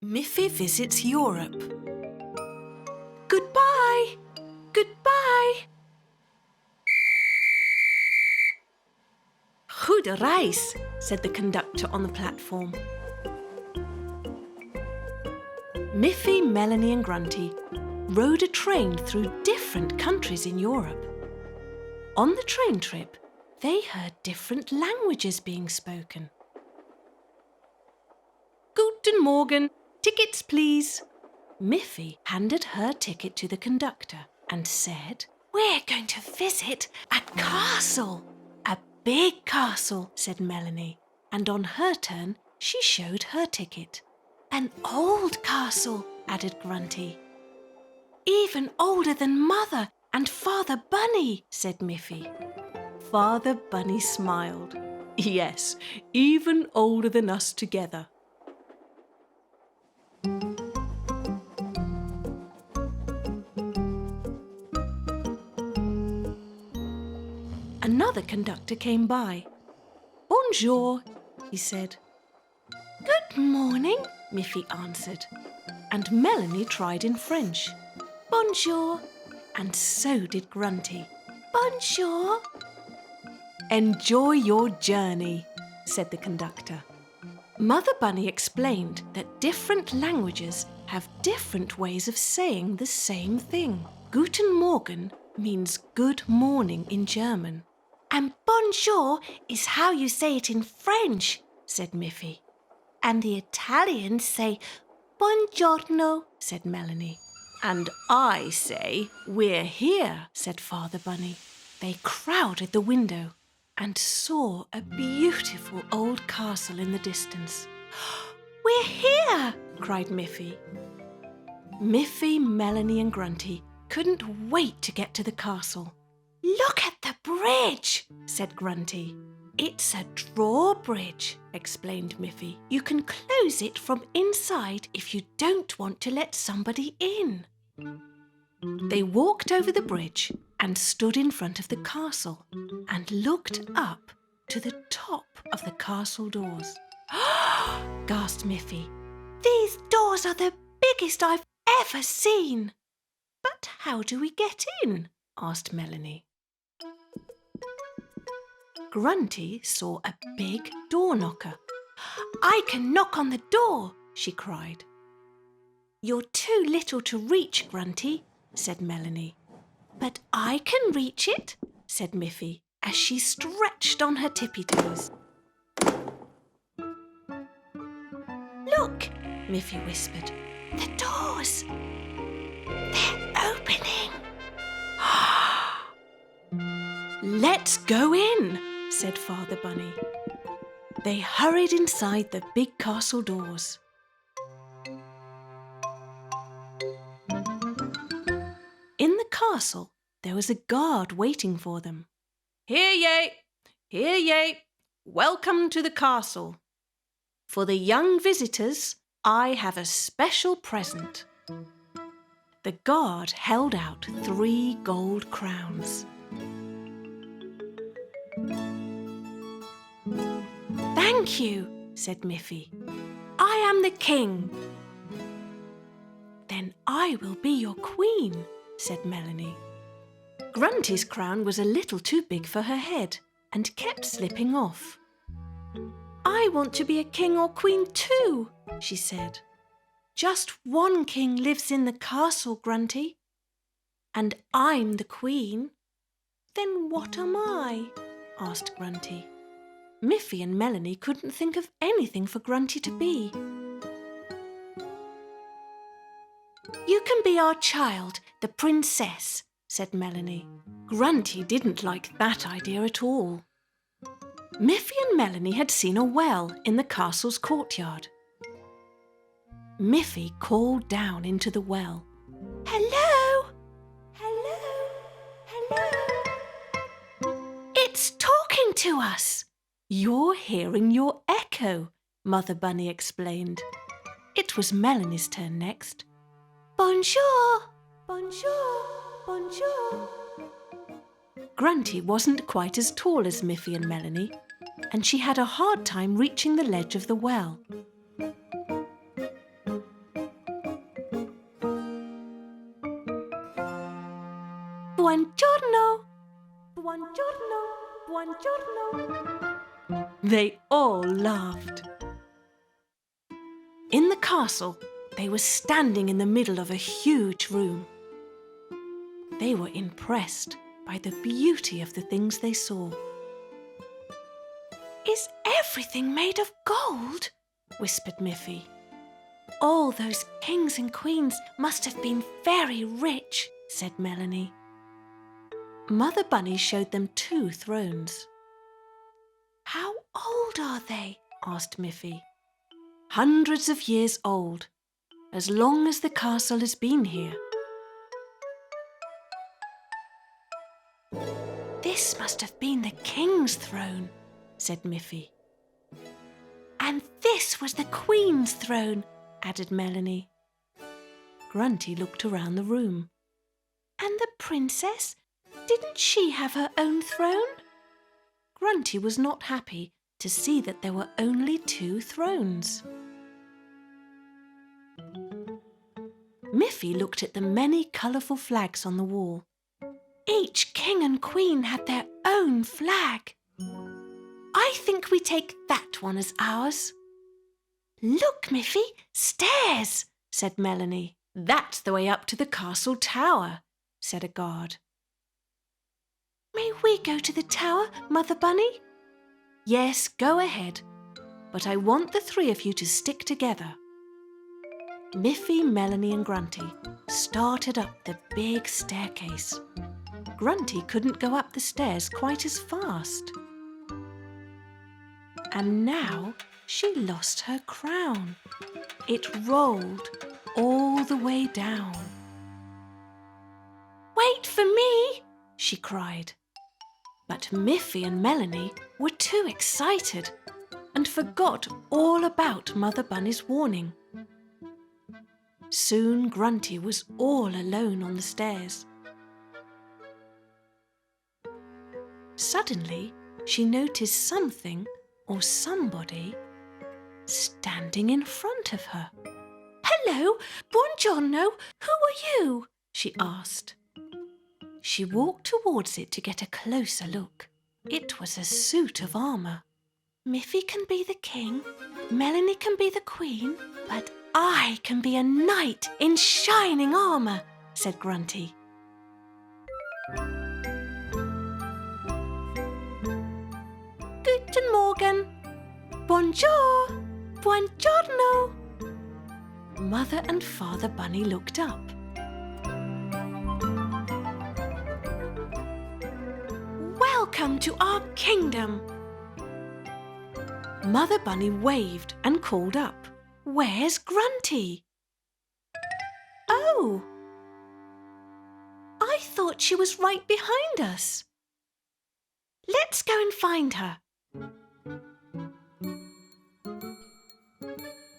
Miffy visits Europe. Goodbye! Goodbye! Goede reis, said the conductor on the platform. Miffy, Melanie and Grunty rode a train through different countries in Europe. On the train trip, they heard different languages being spoken. Guten Morgen, tickets please. Miffy handed her ticket to the conductor and said, "We're going to visit a castle." "A big castle," said Melanie, and on her turn, she showed her ticket. "An old castle," added Grunty. "Even older than Mother and Father Bunny," said Miffy. Father Bunny smiled. "Yes, even older than us together." Another conductor came by. "Bonjour," he said. "Good morning," Miffy answered, and Melanie tried in French. "Bonjour," and so did Grunty. "Bonjour." "Enjoy your journey," said the conductor. Mother Bunny explained that different languages have different ways of saying the same thing. Guten Morgen means good morning in German. "And bonjour is how you say it in French," said Miffy. "And the Italians say buongiorno," said Melanie. "And I say we're here," said Father Bunny. They crowded the window and saw a beautiful old castle in the distance. "We're here!" cried Miffy. Miffy, Melanie and Grunty couldn't wait to get to the castle. "Look at the bridge," said Grunty. "It's a drawbridge," explained Miffy. "You can close it from inside if you don't want to let somebody in." They walked over the bridge and stood in front of the castle and looked up to the top of the castle doors. Gasped Miffy. "These doors are the biggest I've ever seen." "But how do we get in?" asked Melanie. Grunty saw a big door knocker. "I can knock on the door," she cried. "You're too little to reach, Grunty," said Melanie. "But I can reach it," said Miffy, as she stretched on her tippy toes. "Look," Miffy whispered. "The doors! They're opening!" "Let's go in," said Father Bunny. They hurried inside the big castle doors. In the castle, there was a guard waiting for them. "Hear ye! Hear ye! Welcome to the castle. For the young visitors, I have a special present." The guard held out 3 gold crowns. "Thank you," said Miffy. "I am the king." "Then I will be your queen," said Melanie. Grunty's crown was a little too big for her head and kept slipping off. "I want to be a king or queen too," she said. "Just one king lives in the castle, Grunty. And I'm the queen." "Then what am I?" asked Grunty. Miffy and Melanie couldn't think of anything for Grunty to be. "You can be our child, the princess," said Melanie. Grunty didn't like that idea at all. Miffy and Melanie had seen a well in the castle's courtyard. Miffy called down into the well. "Hello! Hello! Hello! It's talking to us!" "You're hearing your echo," Mother Bunny explained. It was Melanie's turn next. "Bonjour! Bonjour! Bonjour!" Grunty wasn't quite as tall as Miffy and Melanie, and she had a hard time reaching the ledge of the well. Buongiorno! Buongiorno! Buongiorno! They all laughed. In the castle, they were standing in the middle of a huge room. They were impressed by the beauty of the things they saw. Is everything made of gold? Whispered Miffy. All those kings and queens must have been very rich, said Melanie. Mother Bunny showed them 2 thrones. How old are they? Asked Miffy. Hundreds of years old, as long as the castle has been here. This must have been the king's throne, said Miffy. And this was the queen's throne, added Melanie. Grunty looked around the room. And the princess? Didn't she have her own throne? Grunty was not happy to see that there were only 2 thrones. Miffy looked at the many colourful flags on the wall. Each king and queen had their own flag. I think we take that one as ours. Look, Miffy, stairs, said Melanie. That's the way up to the castle tower, said a guard. May we go to the tower, Mother Bunny? Yes, go ahead, but I want the 3 of you to stick together. Miffy, Melanie and Grunty started up the big staircase. Grunty couldn't go up the stairs quite as fast. And now she lost her crown. It rolled all the way down. Wait for me, she cried. But Miffy and Melanie were too excited and forgot all about Mother Bunny's warning. Soon Grunty was all alone on the stairs. Suddenly, she noticed something or somebody standing in front of her. Hello, buongiorno, who are you? She asked. She walked towards it to get a closer look. It was a suit of armour. Miffy can be the king, Melanie can be the queen, but I can be a knight in shining armour, said Grunty. Guten Morgen. Bonjour. Buongiorno. Mother and Father Bunny looked up. Welcome to our kingdom. Mother Bunny waved and called up. Where's Grunty? Oh! I thought she was right behind us. Let's go and find her.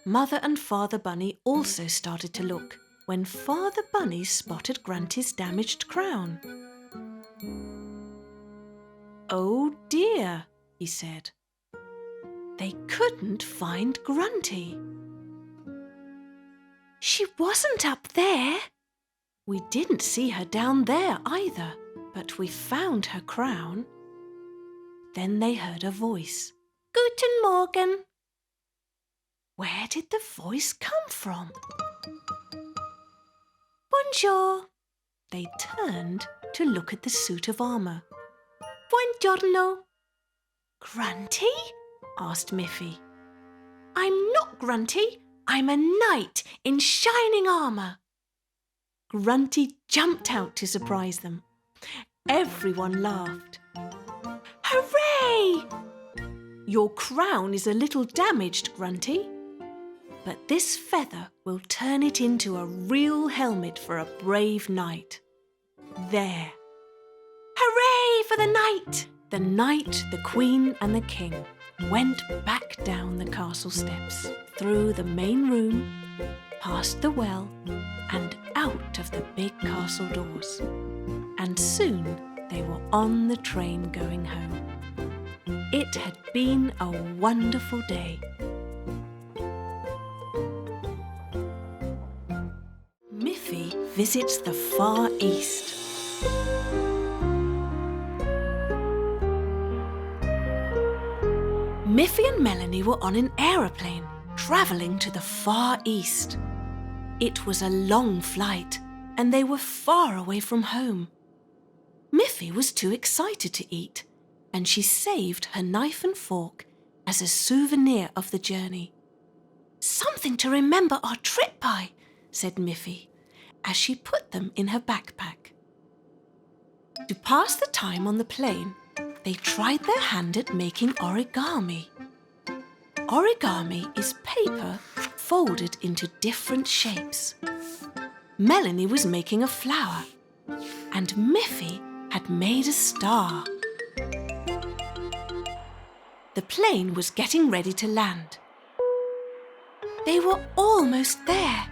Mother and Father Bunny also started to look when Father Bunny spotted Grunty's damaged crown. Oh dear, he said. They couldn't find Grunty. She wasn't up there. We didn't see her down there either, but we found her crown. Then they heard a voice. Guten Morgen. Where did the voice come from? Bonjour. They turned to look at the suit of armour. Buongiorno. Grunty? Asked Miffy. I'm not Grunty. I'm a knight in shining armour. Grunty jumped out to surprise them. Everyone laughed. Hooray! Your crown is a little damaged, Grunty, but this feather will turn it into a real helmet for a brave knight. There. Hooray for the knight! The knight, the queen and the king went back down the castle steps, through the main room, past the well and out of the big castle doors. And soon they were on the train going home. It had been a wonderful day. Miffy visits the Far East. Miffy and Melanie were on an aeroplane travelling to the Far East. It was a long flight and they were far away from home. Miffy was too excited to eat and she saved her knife and fork as a souvenir of the journey. "Something to remember our trip by," said Miffy, as she put them in her backpack. To pass the time on the plane, they tried their hand at making origami. Origami is paper folded into different shapes. Melanie was making a flower, and Miffy had made a star. The plane was getting ready to land. They were almost there.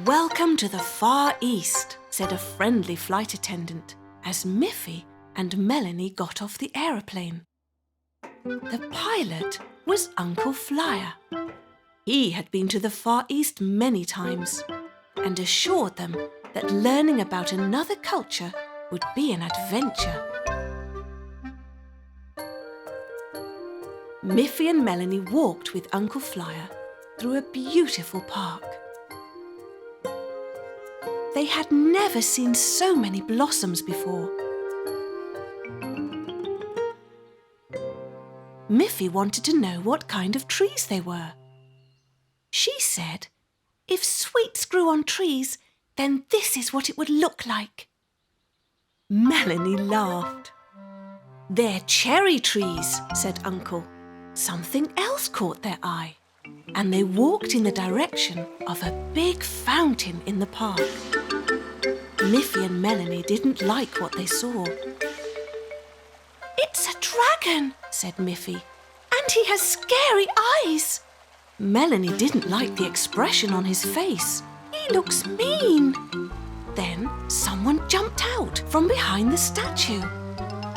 "Welcome to the Far East," said a friendly flight attendant as Miffy and Melanie got off the aeroplane. The pilot was Uncle Flyer. He had been to the Far East many times and assured them that learning about another culture would be an adventure. Miffy and Melanie walked with Uncle Flyer through a beautiful park. They had never seen so many blossoms before. Miffy wanted to know what kind of trees they were. She said, "If sweets grew on trees, then this is what it would look like." Melanie laughed. "They're cherry trees," said Uncle. Something else caught their eye, and they walked in the direction of a big fountain in the park. Miffy and Melanie didn't like what they saw. "It's a dragon," said Miffy, "and he has scary eyes." Melanie didn't like the expression on his face. "He looks mean." Then someone jumped out from behind the statue.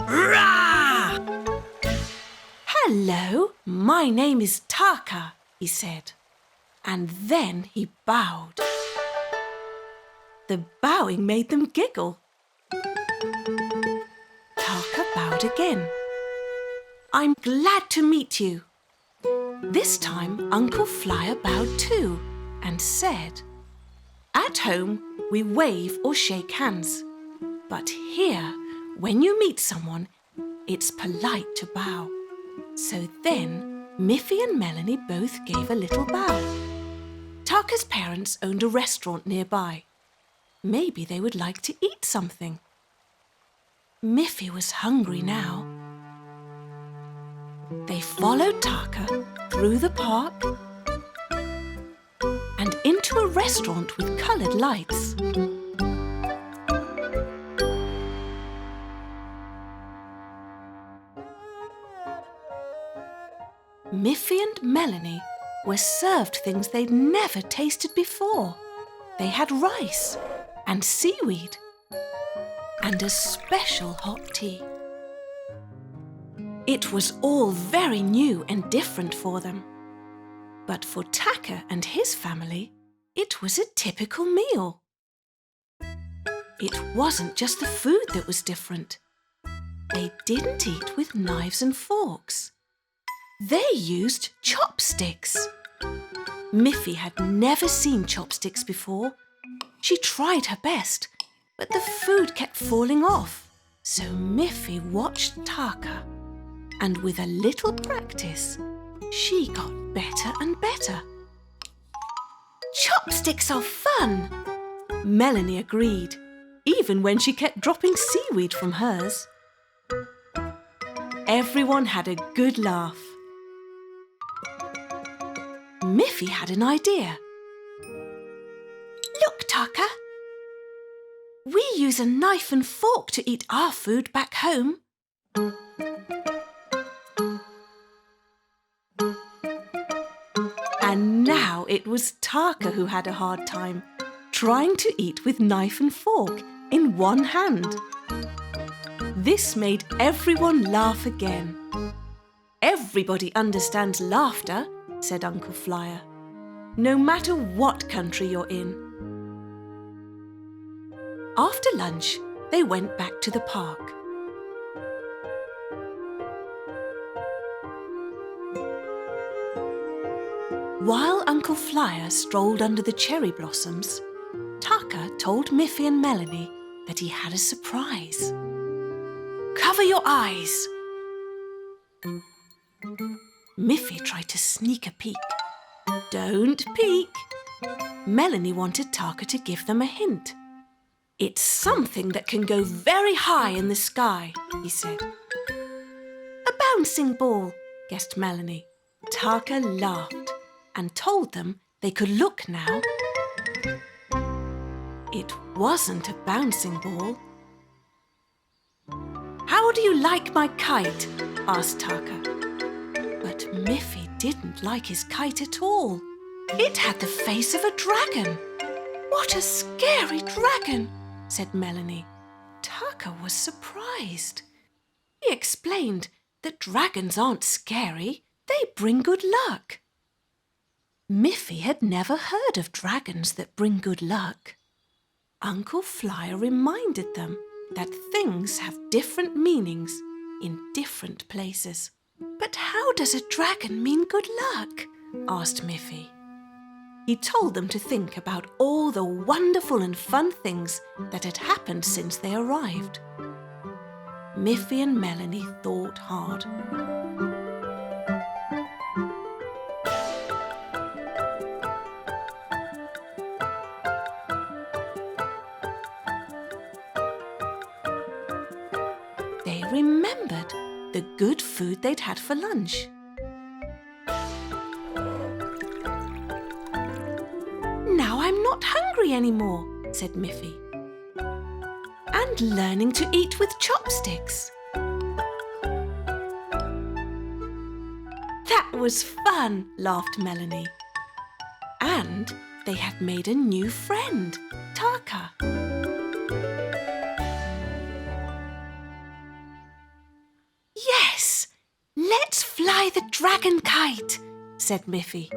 "Rah!" "Hello, my name is Taka," he said, and then he bowed. The bowing made them giggle. Taka bowed again. "I'm glad to meet you." This time Uncle Flyer bowed too and said, "At home we wave or shake hands, but here when you meet someone it's polite to bow." So then Miffy and Melanie both gave a little bow. Taka's parents owned a restaurant nearby. Maybe they would like to eat something. Miffy was hungry now. They followed Taka through the park and into a restaurant with coloured lights. Miffy and Melanie were served things they'd never tasted before. They had rice and seaweed and a special hot tea. It was all very new and different for them. But for Taka and his family, it was a typical meal. It wasn't just the food that was different. They didn't eat with knives and forks. They used chopsticks. Miffy had never seen chopsticks before. She tried her best, but the food kept falling off. So Miffy watched Taka, and with a little practice, she got better and better. "Chopsticks are fun," Melanie agreed, even when she kept dropping seaweed from hers. Everyone had a good laugh. Miffy had an idea. "Look, Taka. We use a knife and fork to eat our food back home." And now it was Taka who had a hard time, trying to eat with knife and fork in one hand. This made everyone laugh again. "Everybody understands laughter," said Uncle Flyer, "no matter what country you're in." After lunch, they went back to the park. While Uncle Flyer strolled under the cherry blossoms, Tucker told Miffy and Melanie that he had a surprise. "Cover your eyes." Miffy tried to sneak a peek. "Don't peek." Melanie wanted Tucker to give them a hint. "It's something that can go very high in the sky," he said. "A bouncing ball," guessed Melanie. Tucker laughed and told them they could look now. It wasn't a bouncing ball. "How do you like my kite?" asked Tucker. But Miffy didn't like his kite at all. It had the face of a dragon. "What a scary dragon," said Melanie. Tucker was surprised. He explained that dragons aren't scary, they bring good luck. Miffy had never heard of dragons that bring good luck. Uncle Flyer reminded them that things have different meanings in different places. "But how does a dragon mean good luck?" asked Miffy. He told them to think about all the wonderful and fun things that had happened since they arrived. Miffy and Melanie thought hard. They remembered the good food they'd had for lunch. "Now I'm not hungry anymore," said Miffy. "And learning to eat with chopsticks." "That was fun," laughed Melanie. And they had made a new friend, Tucker. "Yes, let's fly the dragon kite," said Miffy.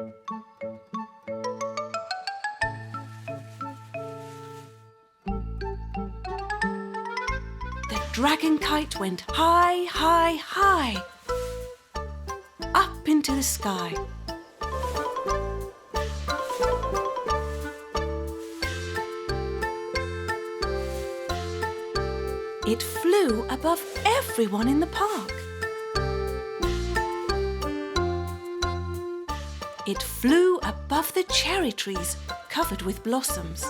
The dragon kite went high, high, high, up into the sky. It flew above everyone in the park. It flew above the cherry trees covered with blossoms.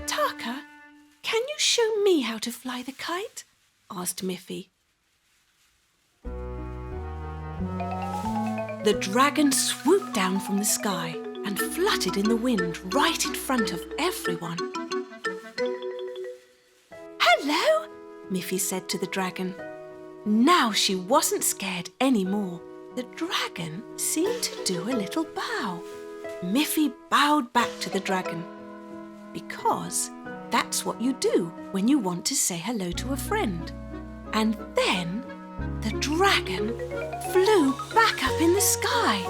"Tucker, can you show me how to fly the kite?" asked Miffy. The dragon swooped down from the sky and fluttered in the wind right in front of everyone. "Hello," Miffy said to the dragon. Now she wasn't scared anymore. The dragon seemed to do a little bow. Miffy bowed back to the dragon because that's what you do when you want to say hello to a friend. And then the dragon flew back up in the sky.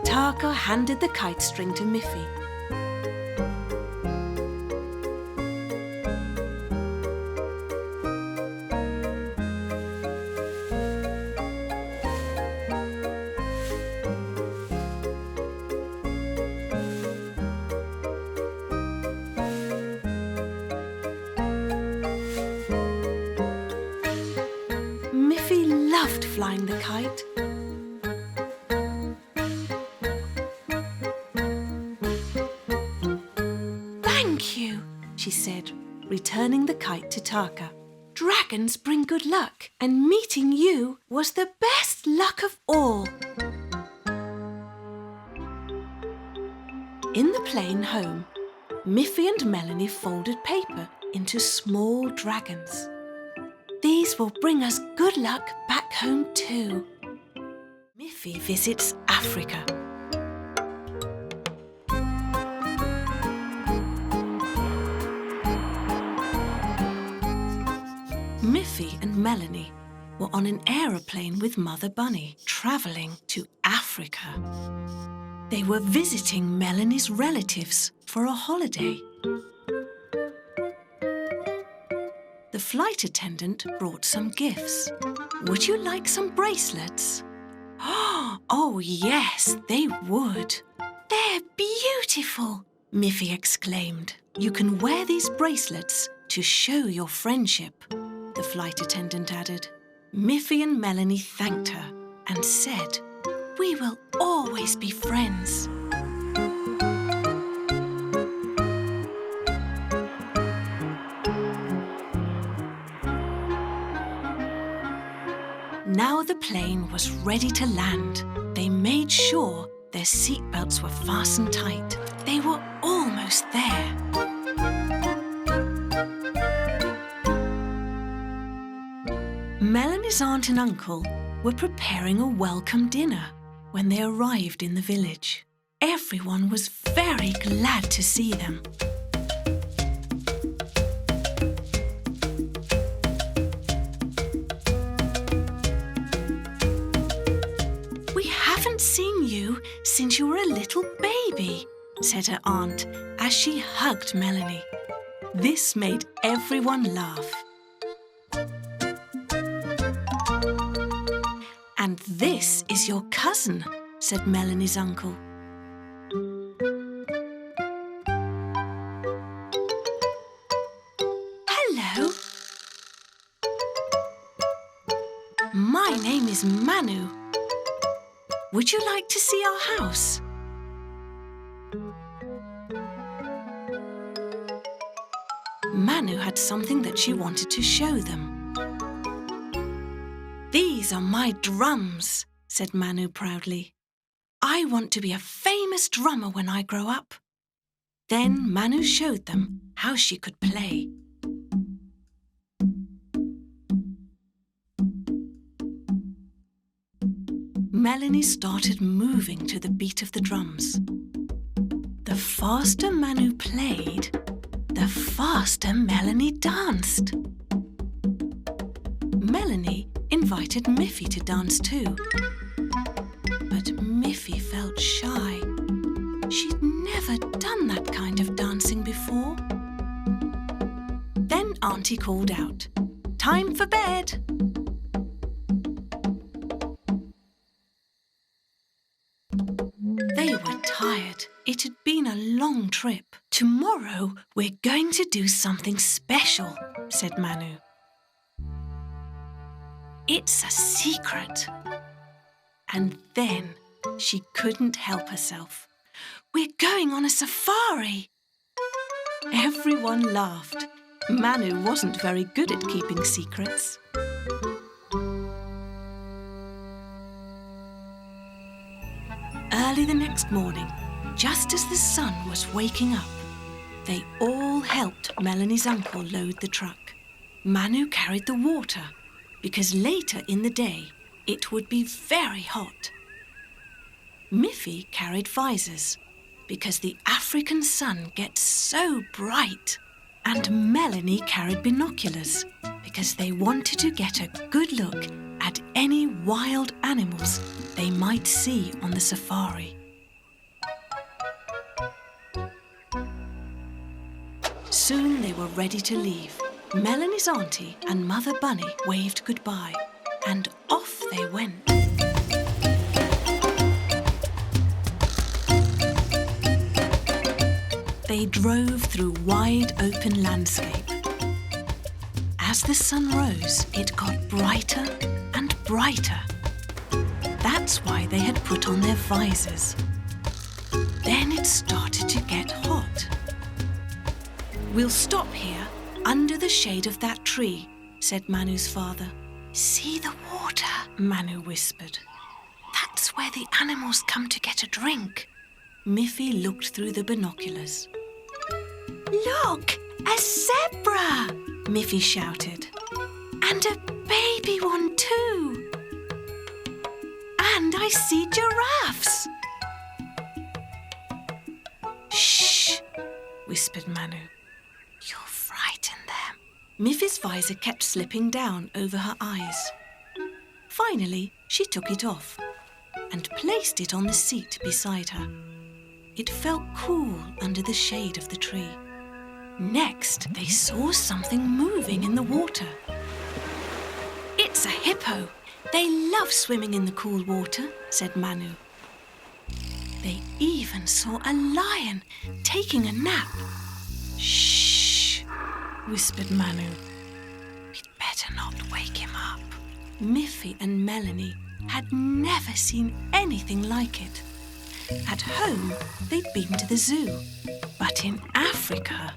Tucker handed the kite string to Miffy. Miffy loved flying the kite. "Thank you," she said, returning the kite to Tucker. "Dragons bring good luck, and meeting you was the best luck of all." In the plane home, Miffy and Melanie folded paper into small dragons. "These will bring us good luck back home too." Miffy visits Africa. Miffy and Melanie were on an aeroplane with Mother Bunny, travelling to Africa. They were visiting Melanie's relatives for a holiday. The flight attendant brought some gifts. Would you like some bracelets? Oh, yes, they would. They're beautiful, Miffy exclaimed. You can wear these bracelets to show your friendship, the flight attendant added. Miffy and Melanie thanked her and said, "We will always be friends." Now the plane was ready to land. They made sure their seatbelts were fastened tight. They were almost there. Melanie's aunt and uncle were preparing a welcome dinner when they arrived in the village. Everyone was very glad to see them. "We haven't seen you since you were a little baby," said her aunt as she hugged Melanie. This made everyone laugh. "And this is your cousin," said Melanie's uncle. "Hello. My name is Manu. Would you like to see our house?" Manu had something that she wanted to show them. "These are my drums," said Manu proudly. "I want to be a famous drummer when I grow up." Then Manu showed them how she could play. Melanie started moving to the beat of the drums. The faster Manu played, the faster Melanie danced. Melanie invited Miffy to dance too. But Miffy felt shy. She'd never done that kind of dancing before. Then Auntie called out, "Time for bed!" They were tired. It had been a long trip. "Tomorrow we're going to do something special," said Manu. "It's a secret." And then she couldn't help herself. "We're going on a safari." Everyone laughed. Manu wasn't very good at keeping secrets. Early the next morning, just as the sun was waking up, they all helped Melanie's uncle load the truck. Manu carried the water, because later in the day it would be very hot. Miffy carried visors, because the African sun gets so bright. And Melanie carried binoculars, because they wanted to get a good look at any wild animals they might see on the safari. Soon they were ready to leave. Melanie's auntie and Mother Bunny waved goodbye, and off they went. They drove through wide open landscape. As the sun rose, it got brighter and brighter. That's why they had put on their visors. Then it started to get hot. "We'll stop here, under the shade of that tree," said Manu's father. "See the water," Manu whispered. "That's where the animals come to get a drink." Miffy looked through the binoculars. "Look, a zebra!" Miffy shouted. "And a baby one too! And I see giraffes!" "Shh!" whispered Manu. "You'll frighten them." Miffy's visor kept slipping down over her eyes. Finally, she took it off and placed it on the seat beside her. It felt cool under the shade of the tree. Next, they saw something moving in the water. It's a hippo. They love swimming in the cool water, said Manu. They even saw a lion taking a nap. Shh, whispered Manu. We'd better not wake him up. Miffy and Melanie had never seen anything like it. At home, they'd been to the zoo. But in Africa,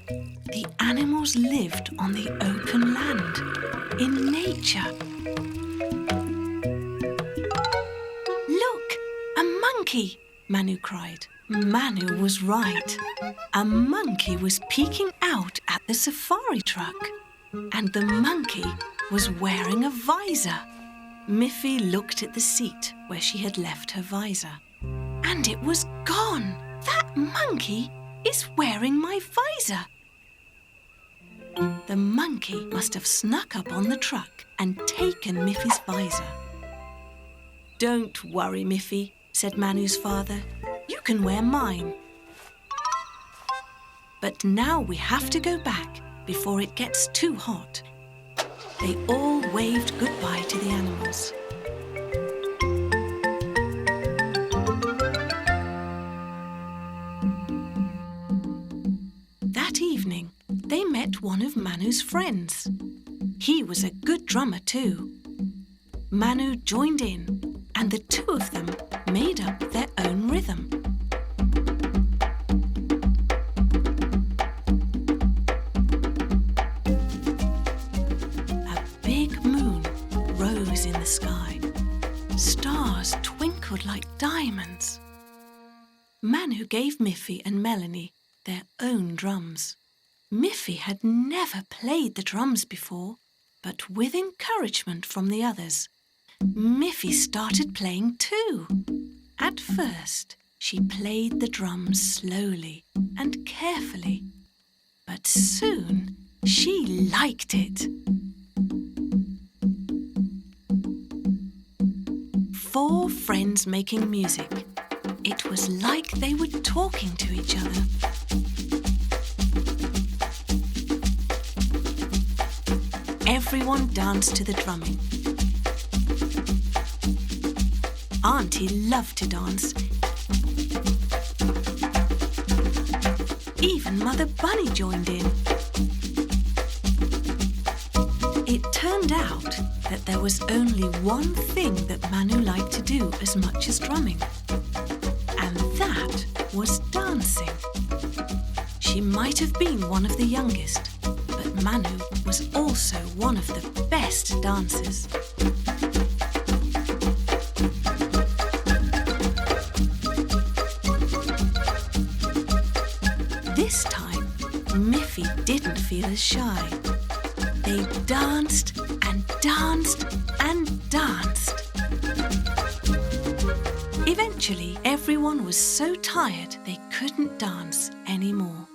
the animals lived on the open land, in nature. Look, a monkey, Manu cried. Manu was right. A monkey was peeking out at the safari truck, and the monkey was wearing a visor. Miffy looked at the seat where she had left her visor, and it was gone. That monkey is wearing my visor. The monkey must have snuck up on the truck and taken Miffy's visor. Don't worry, Miffy, said Manu's father. You can wear mine. But now we have to go back before it gets too hot. They all waved goodbye to the animals. That evening, they met one of Manu's friends. He was a good drummer too. Manu joined in, and the two of them made up their own rhythm. A big moon rose in the sky. Stars twinkled like diamonds. Manu gave Miffy and Melanie their own drums. Miffy had never played the drums before, but with encouragement from the others, Miffy started playing too. At first, she played the drums slowly and carefully, but soon she liked it. 4 friends making music. It was like they were talking to each other. Everyone danced to the drumming. Auntie loved to dance. Even Mother Bunny joined in. It turned out that there was only one thing that Manu liked to do as much as drumming, and that was dancing. She might have been one of the youngest, but Manu was also one of the best dancers. This time, Miffy didn't feel as shy. They danced and danced and danced. Eventually, everyone was so tired they couldn't dance anymore.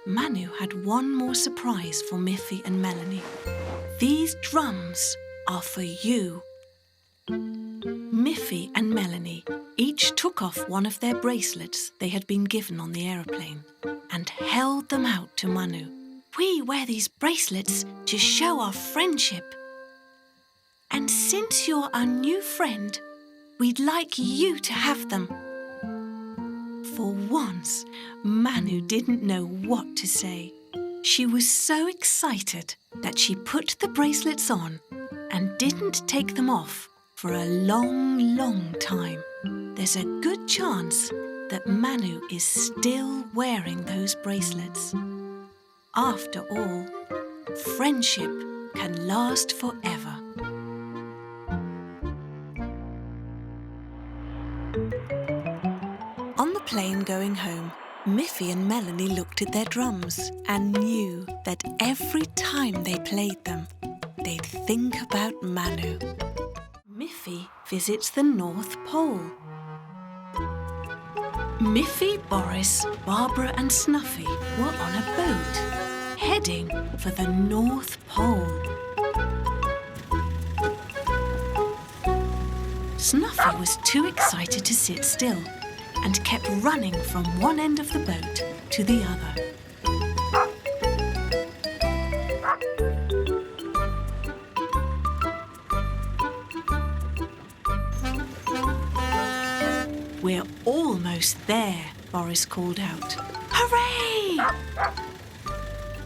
Manu had one more surprise for Miffy and Melanie. These drums are for you. Miffy and Melanie each took off one of their bracelets they had been given on the aeroplane and held them out to Manu. We wear these bracelets to show our friendship. And since you're our new friend, we'd like you to have them. For once, Manu didn't know what to say. She was so excited that she put the bracelets on and didn't take them off for a long, long time. There's a good chance that Manu is still wearing those bracelets. After all, friendship can last forever. On the plane going home, Miffy and Melanie looked at their drums and knew that every time they played them, they'd think about Manu. Miffy visits the North Pole. Miffy, Boris, Barbara and Snuffy were on a boat. heading for the North Pole. Snuffy was too excited to sit still and kept running from one end of the boat to the other. "We're almost there," Boris called out. "Hooray!"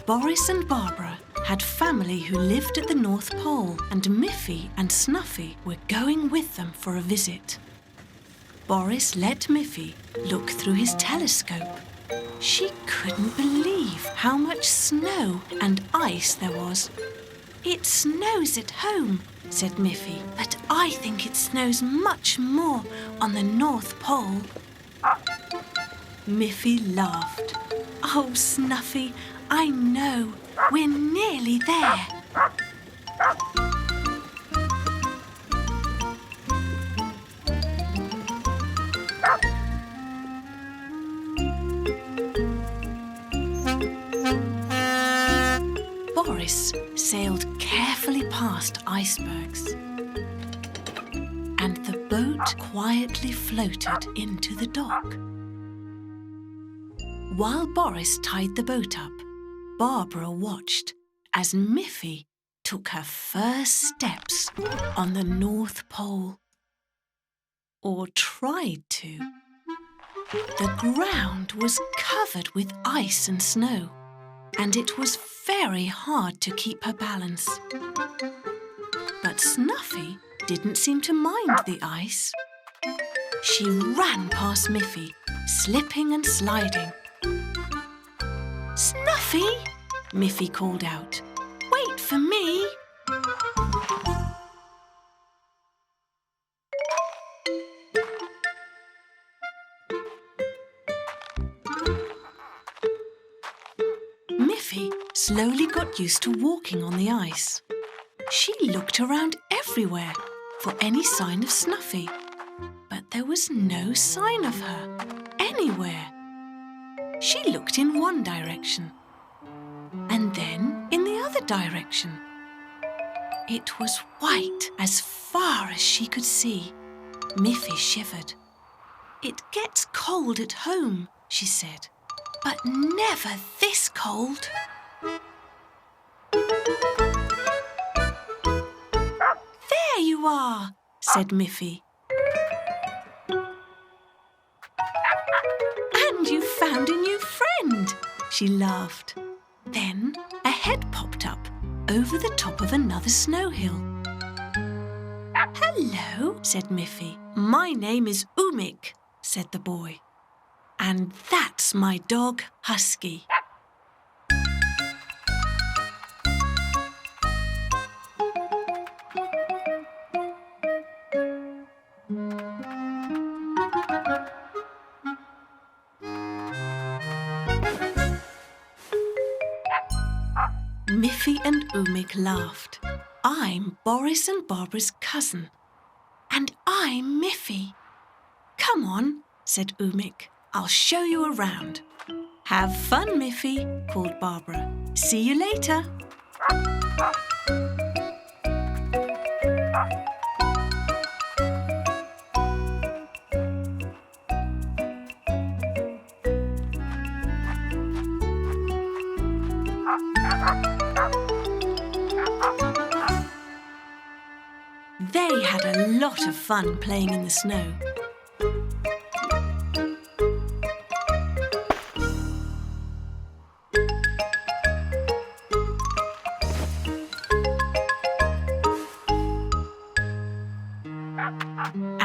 Boris and Barbara had family who lived at the North Pole, and Miffy and Snuffy were going with them for a visit. Boris let Miffy look through his telescope. She couldn't believe how much snow and ice there was. "It snows at home," said Miffy, "but I think it snows much more on the North Pole." Miffy laughed. "Oh, Snuffy, I know. We're nearly there." Boris sailed carefully past icebergs, and the boat quietly floated into the dock. While Boris tied the boat up, Barbara watched as Miffy took her first steps on the North Pole. Or tried to. The ground was covered with ice and snow, and it was very hard to keep her balance. But Snuffy didn't seem to mind the ice. She ran past Miffy, slipping and sliding. "Snuffy!" Miffy called out. "Wait for me!" Miffy slowly got used to walking on the ice. She looked around everywhere for any sign of Snuffy, but there was no sign of her anywhere. She looked in one direction, and then in the other direction. It was white as far as she could see. Miffy shivered. "It gets cold at home," she said, "but never this cold." "There you are," said Miffy. "And you found a new friend," she laughed. Then a head popped up over the top of another snow hill. "Hello," said Miffy. "My name is Umik," said the boy. "And that's my dog, Husky." Miffy and Umik laughed. "I'm Boris and Barbara's cousin. And I'm Miffy." "Come on," said Umik. "I'll show you around." "Have fun, Miffy," called Barbara. "See you later." They had a lot of fun playing in the snow.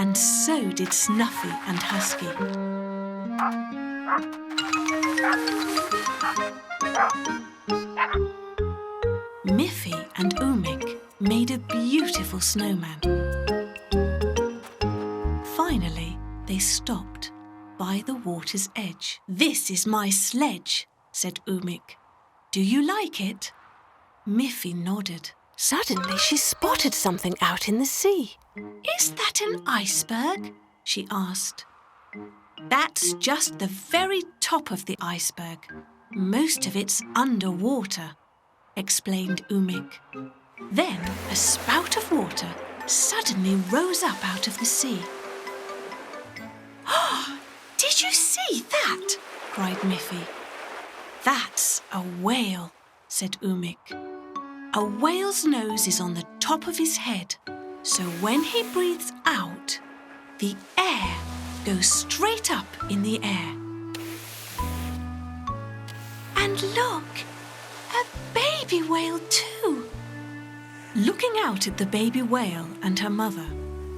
And so did Snuffy and Husky. Miffy and Umik made a beautiful snowman. Finally, they stopped by the water's edge. "This is my sledge," said Umik. "Do you like it?" Miffy nodded. Suddenly, she spotted something out in the sea. "Is that an iceberg?" she asked. "That's just the very top of the iceberg. Most of it's underwater, explained Umik. Then a spout of water suddenly rose up out of the sea. "Oh, did you see that?" cried Miffy. "That's a whale," said Umik. "A whale's nose is on the top of his head, so when he breathes out, the air goes straight up in the air." "And look, a baby whale too!" Looking out at the baby whale and her mother,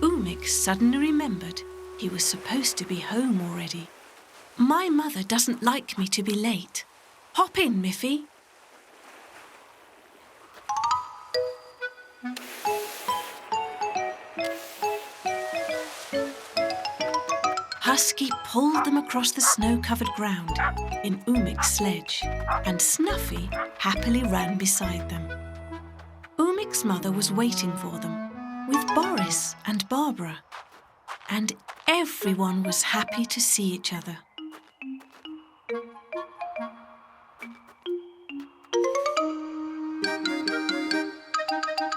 Umik suddenly remembered he was supposed to be home already. "My mother doesn't like me to be late. Hop in, Miffy." Husky pulled them across the snow-covered ground in Umik's sledge, and Snuffy happily ran beside them. Umik's mother was waiting for them, with Boris and Barbara, and everyone was happy to see each other.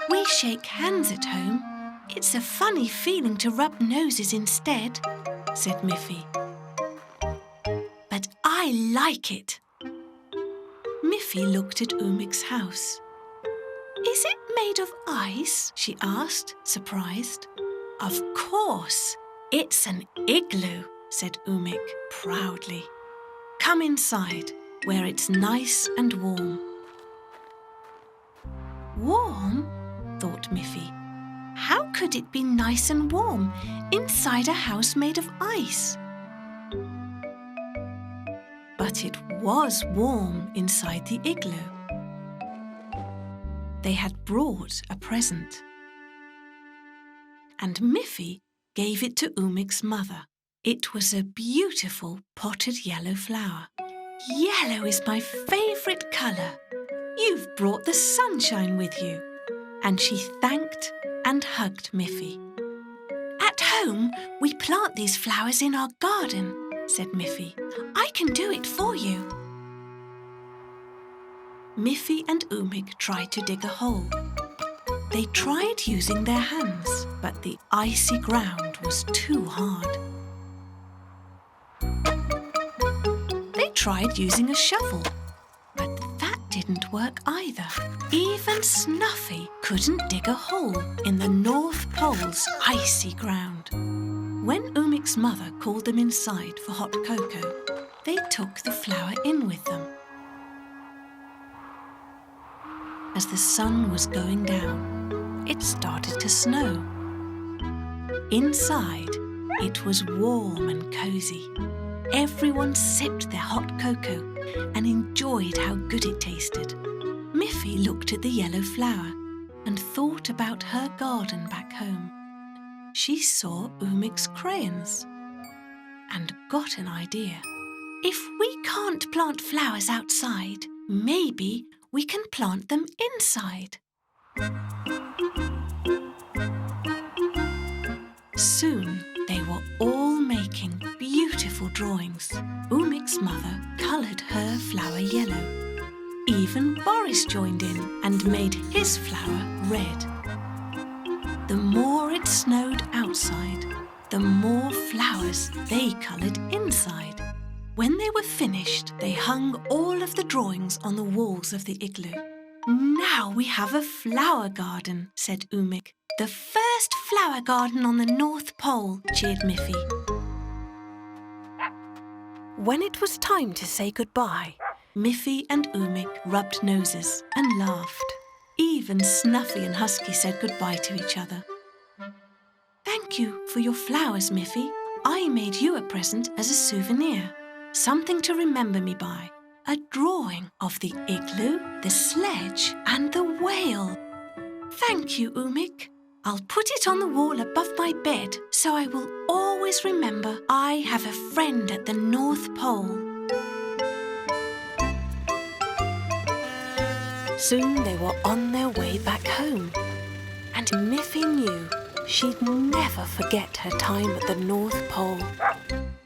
"We shake hands at home. It's a funny feeling to rub noses instead," said Miffy. "But I like it." Miffy looked at Umik's house. "Is it made of ice?" she asked, surprised. "Of course, it's an igloo," said Umik proudly. "Come inside, where it's nice and warm." "Warm?" thought Miffy. "How could it be nice and warm inside a house made of ice?" But it was warm inside the igloo. They had brought a present, and Miffy gave it to Umik's mother. It was a beautiful potted yellow flower. "Yellow is my favourite colour. You've brought the sunshine with you." And she thanked and hugged Miffy. "At home, we plant these flowers in our garden," said Miffy. "I can do it for you." Miffy and Umik tried to dig a hole. They tried using their hands, but the icy ground was too hard. They tried using a shovel, but that didn't work either. Even Snuffy couldn't dig a hole in the North Pole's icy ground. When Umik's mother called them inside for hot cocoa, they took the flower in with them. As the sun was going down, it started to snow. Inside, it was warm and cosy. Everyone sipped their hot cocoa and enjoyed how good it tasted. Miffy looked at the yellow flower and thought about her garden back home. She saw Umik's crayons and got an idea. "If we can't plant flowers outside, maybe we can plant them inside." Soon they were all making beautiful drawings. Umik's mother coloured her flower yellow. Even Boris joined in and made his flower red. The more it snowed outside, the more flowers they coloured inside. When they were finished, they hung all of the drawings on the walls of the igloo. "Now we have a flower garden," said Umik. "The first flower garden on the North Pole," cheered Miffy. When it was time to say goodbye, Miffy and Umik rubbed noses and laughed. Even Snuffy and Husky said goodbye to each other. "Thank you for your flowers, Miffy. I made you a present as a souvenir. Something to remember me by. A drawing of the igloo, the sledge, and the whale." "Thank you, Umik. I'll put it on the wall above my bed so I will always remember I have a friend at the North Pole." Soon they were on their way back home, and Miffy knew she'd never forget her time at the North Pole.